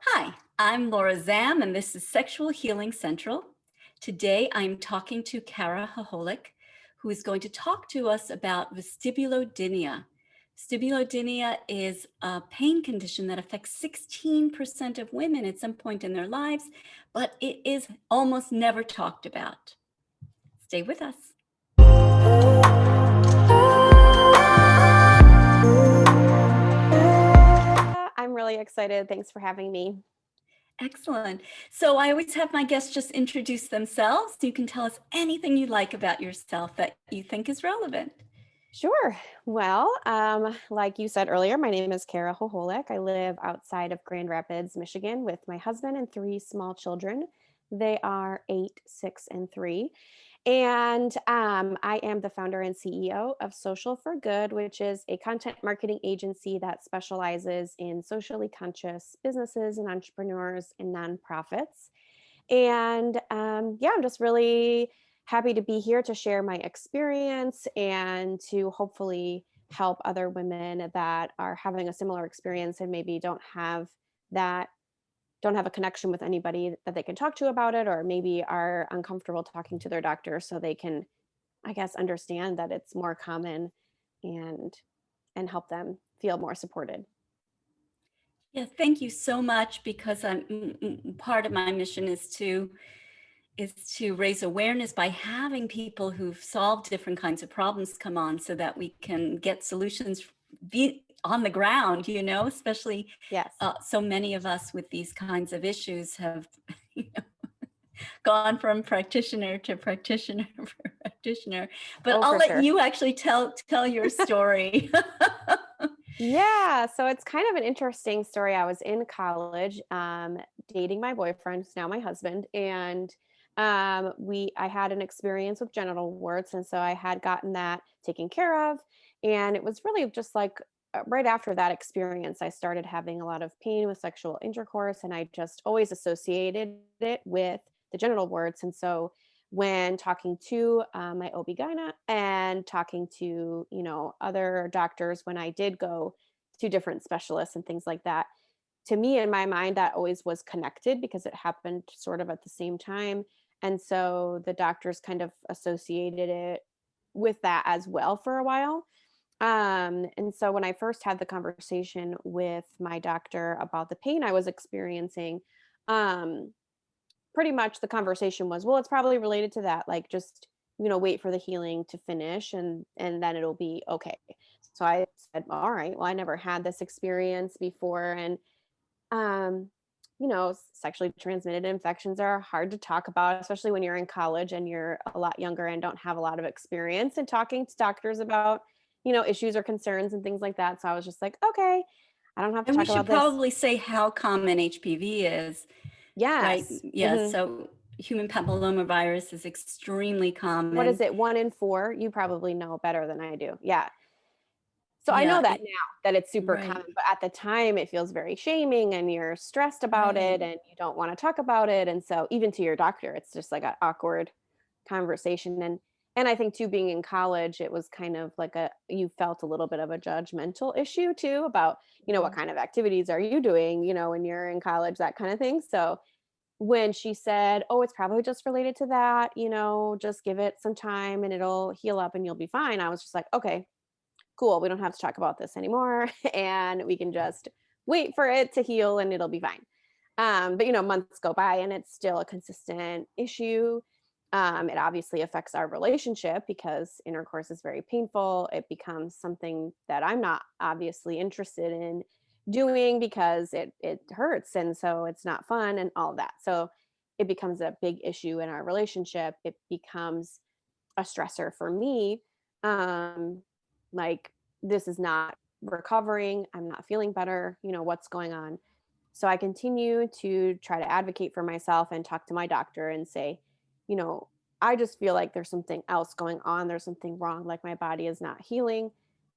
Hi, I'm Laura Zam, and this is Sexual Healing Central. Today, I'm talking to Kara Hololik, who is going to talk to us about vestibulodynia. Vestibulodynia is a pain condition that affects 16% of women at some point in their lives, but it is almost never talked about. Stay with us. I'm really excited. Thanks for having me. Excellent. So I always have my guests just introduce themselves. You can tell us anything you like about yourself that you think is relevant. Sure. Well, like you said earlier, my name is Kara Hololik. I live outside of Grand Rapids, Michigan, with my husband and three small children. They are 8, 6, and 3. And I am the founder and CEO of Social for Good, which is a content marketing agency that specializes in socially conscious businesses and entrepreneurs and nonprofits. And yeah, I'm just really happy to be here to share my experience and to hopefully help other women that are having a similar experience and maybe that don't have a connection with anybody that they can talk to about it, or maybe are uncomfortable talking to their doctor, so they can, I guess, understand that it's more common and help them feel more supported. Yeah, thank you so much because part of my mission is to raise awareness by having people who've solved different kinds of problems come on so that we can get solutions be on the ground, especially Yes. so many of us with these kinds of issues have you know, gone from practitioner to practitioner to practitioner. But Oh, I'll for let sure. you actually tell your story. Yeah, so it's kind of an interesting story. I was in college, dating my boyfriend, who's now my husband, and I had an experience with genital warts, and so I had gotten that taken care of, and it was really just like right after that experience, I started having a lot of pain with sexual intercourse, and I just always associated it with the genital warts, and so when talking to my OB-GYN and talking to, other doctors when I did go to different specialists and things like that. To me, in my mind, that always was connected because it happened sort of at the same time. And so the doctors kind of associated it with that as well for a while. And so when I first had the conversation with my doctor about the pain I was experiencing, um, pretty much the conversation was, well, it's probably related to that. Like, just, wait for the healing to finish, and then it'll be okay. So I said, all right, well, I never had this experience before. And um, sexually transmitted infections are hard to talk about, especially when you're in college and you're a lot younger and don't have a lot of experience in talking to doctors about, issues or concerns and things like that. So I was just like, okay, I don't have to And we talk should about this. probably say how common HPV is. Right. Yes. Yeah. So human papilloma virus is extremely What is common. it? 1 in 4? You probably know better than I do. Yeah. So I know Yeah. that now that it's super Right. common, but at the time it feels very shaming and you're stressed about it Right. and you don't want to talk about it. And so even to your doctor, it's just like an awkward conversation. And I think too, being in college, it was kind of like you felt a little bit of a judgmental issue too about, what Mm. kind of activities are you doing, when you're in college, that kind of thing. So when she said, "Oh, it's probably just related to that, just give it some time and it'll heal up and you'll be fine." I was just like, "Okay, cool. We don't have to talk about this anymore and we can just wait for it to heal and it'll be fine." But months go by and it's still a consistent issue. It obviously affects our relationship because intercourse is very painful. It becomes something that I'm not obviously interested in doing because it hurts, and so it's not fun and all of that. So it becomes a big issue in our relationship. It becomes a stressor for me. Like, this is not recovering. I'm not feeling better. What's going on? So I continue to try to advocate for myself and talk to my doctor and say, you know, I just feel like there's something else going on. There's something wrong. Like, my body is not healing,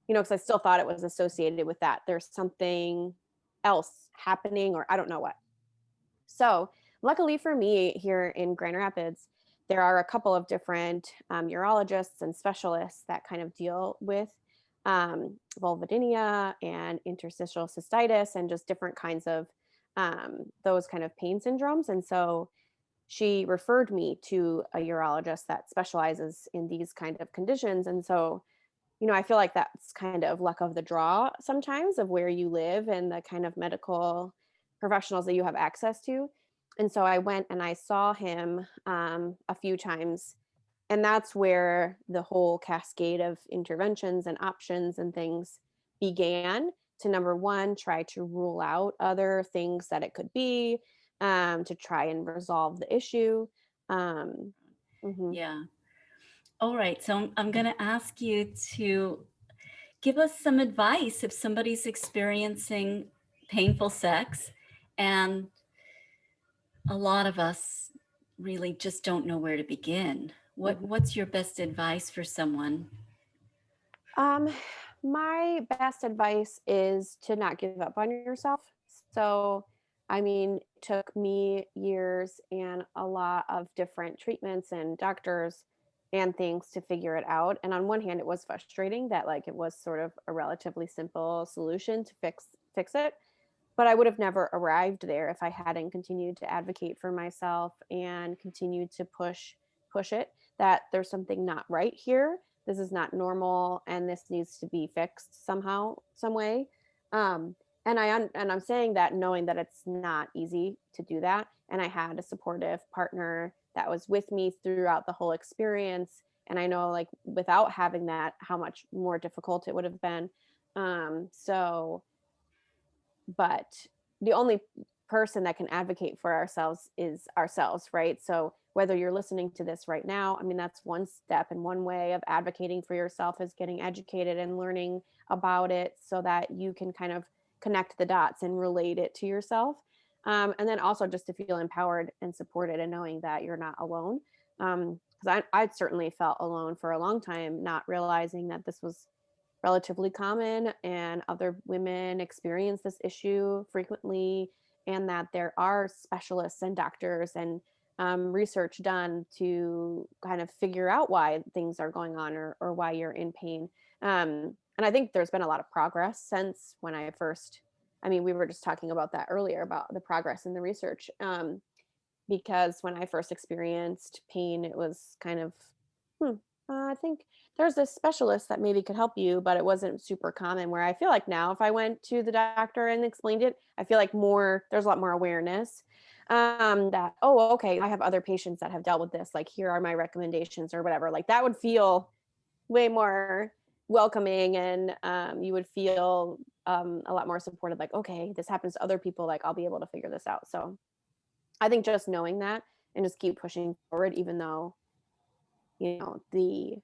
because I still thought it was associated with that. There's something else happening, or I don't know what. So, luckily for me, here in Grand Rapids, there are a couple of different urologists and specialists that kind of deal with vulvodynia and interstitial cystitis and just different kinds of those kind of pain syndromes. And so she referred me to a urologist that specializes in these kind of conditions. And so, I feel like that's kind of luck of the draw sometimes of where you live and the kind of medical professionals that you have access to. And so I went and I saw him a few times. And that's where the whole cascade of interventions and options and things began to, number one, try to rule out other things that it could be, to try and resolve the issue. Um, mhm, Yeah. All right. So I'm going to ask you to give us some advice if somebody's experiencing painful sex, and a lot of us really just don't know where to begin. mhm. What's your best advice for someone? Um, my best advice is to not give up on yourself. So, I mean, it took me years and a lot of different treatments and doctors and things to figure it out. And on one hand, it was frustrating that like it was sort of a relatively simple solution to fix it, but I would have never arrived there if I hadn't continued to advocate for myself and continued to push it that there's something not right here. This is not normal and this needs to be fixed somehow, some way. Um and I'm saying that knowing that it's not easy to do that, and I had a supportive partner that was with me throughout the whole experience, and I know like without having that how much more difficult it would have been. So but the only person that can advocate for ourselves is ourselves, right? So whether you're listening to this right now, I mean, that's one step and one way of advocating for yourself is getting educated and learning about it so that you can kind of connect the dots and relate it to yourself. And then also just to feel empowered and supported and knowing that you're not alone. Because I certainly felt alone for a long time, not realizing that this was relatively common and other women experience this issue frequently, and that there are specialists and doctors and research done to kind of figure out why things are going on, or why you're in pain. And I think there's been a lot of progress since when I first, I mean, we were just talking about that earlier about the progress in the research. Because when I first experienced pain, it was kind of, hmm, I think there's this specialist that maybe could help you, but it wasn't super common. Where I feel like now, if I went to the doctor and explained it, I feel like there's a lot more awareness. That, oh, okay, I have other patients that have dealt with this. Like, here are my recommendations or whatever. Like, that would feel way more welcoming, and you would feel a lot more supported. Like, okay, this happens to other people. Like, I'll be able to figure this out. So I think just knowing that and just keep pushing forward, even though, the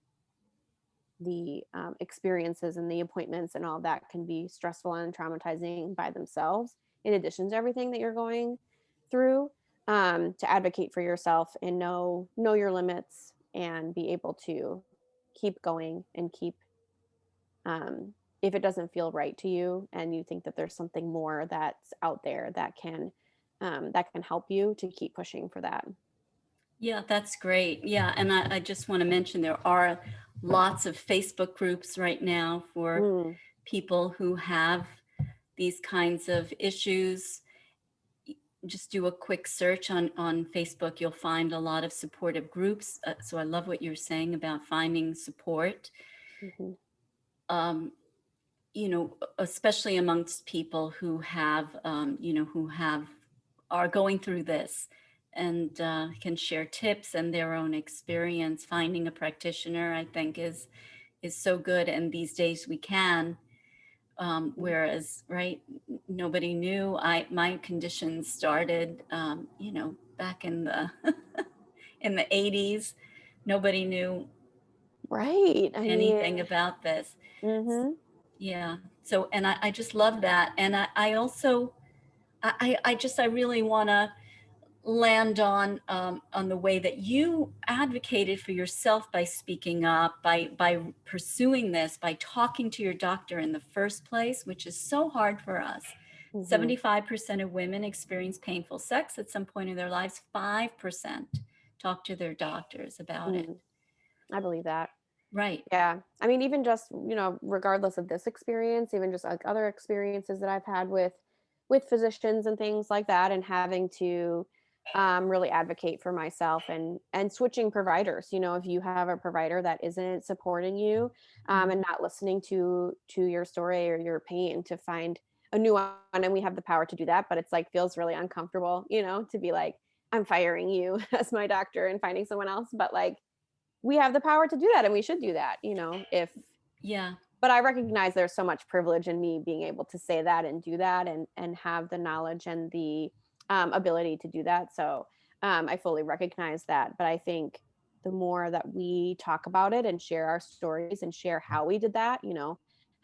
experiences and the appointments and all that can be stressful and traumatizing by themselves, in addition to everything that you're going through, to advocate for yourself and know your limits and be able to keep going and keep, if it doesn't feel right to you and you think that there's something more that's out there that can help you to keep pushing for that. Yeah, that's great. Yeah. And I just want to mention there are lots of Facebook groups right now for Mm, people who have these kinds of issues. Just do a quick search on Facebook. You'll find a lot of supportive groups. So I love what you're saying about finding support, mhm, um, especially amongst people who have, are going through this, and can share tips and their own experience. Finding a practitioner, I think, is so good. And these days we can. mm. Whereas, right, nobody knew. My condition started, back in the in the 80s. Nobody knew Right. I anything mean, about this. mhm, Yeah. So, and I just love that. And I also, I really want to land on the way that you advocated for yourself by speaking up, by pursuing this, by talking to your doctor in the first place, which is so hard for us. mhm, 75% of women experience painful sex at some point in their lives. 5% talk to their doctors about it. mm. I believe that. Right. Yeah. I mean, even just, regardless of this experience, even just like other experiences that I've had with with physicians and things like that, and having to really advocate for myself, and switching providers. If you have a provider that isn't supporting you, Mhm. and not listening to your story or your pain, to find a new one. And we have the power to do that, but it's like feels really uncomfortable, to be like, I'm firing you as my doctor and finding someone else. But like, we have the power to do that, and we should do that, if Yeah, but I recognize there's so much privilege in me being able to say that and do that, and have the knowledge and the ability to do that. So I fully recognize that. But I think the more that we talk about it and share our stories and share how we did that,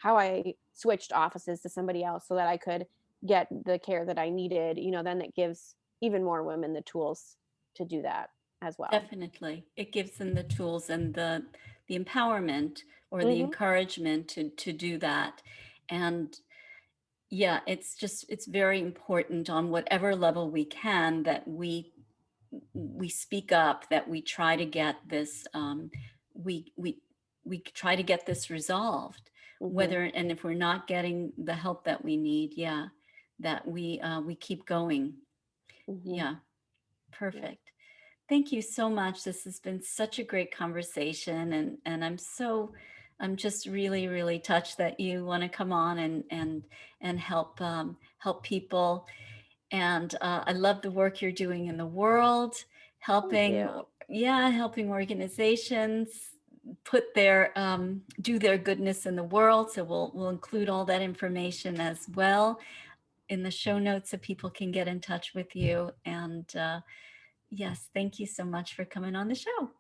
how I switched offices to somebody else so that I could get the care that I needed, then it gives even more women the tools to do that as well. definitely. It gives them the tools and the empowerment or the Hmm. encouragement to do that. And yeah, it's very important on whatever level we can that we speak up, that we try to get this we try to get this resolved. Hmm. Whether and if we're not getting the help that we need, yeah, that we keep going. Hmm. Yeah, Yeah. perfect. Thank you so much. This has been such a great conversation, and I'm just really touched that you want to come on and help people. And I love the work you're doing in the world, Thank helping, you. yeah, helping organizations put do their goodness in the world. So we'll include all that information as well in the show notes so people can get in touch with you. And yes, thank you so much for coming on the show.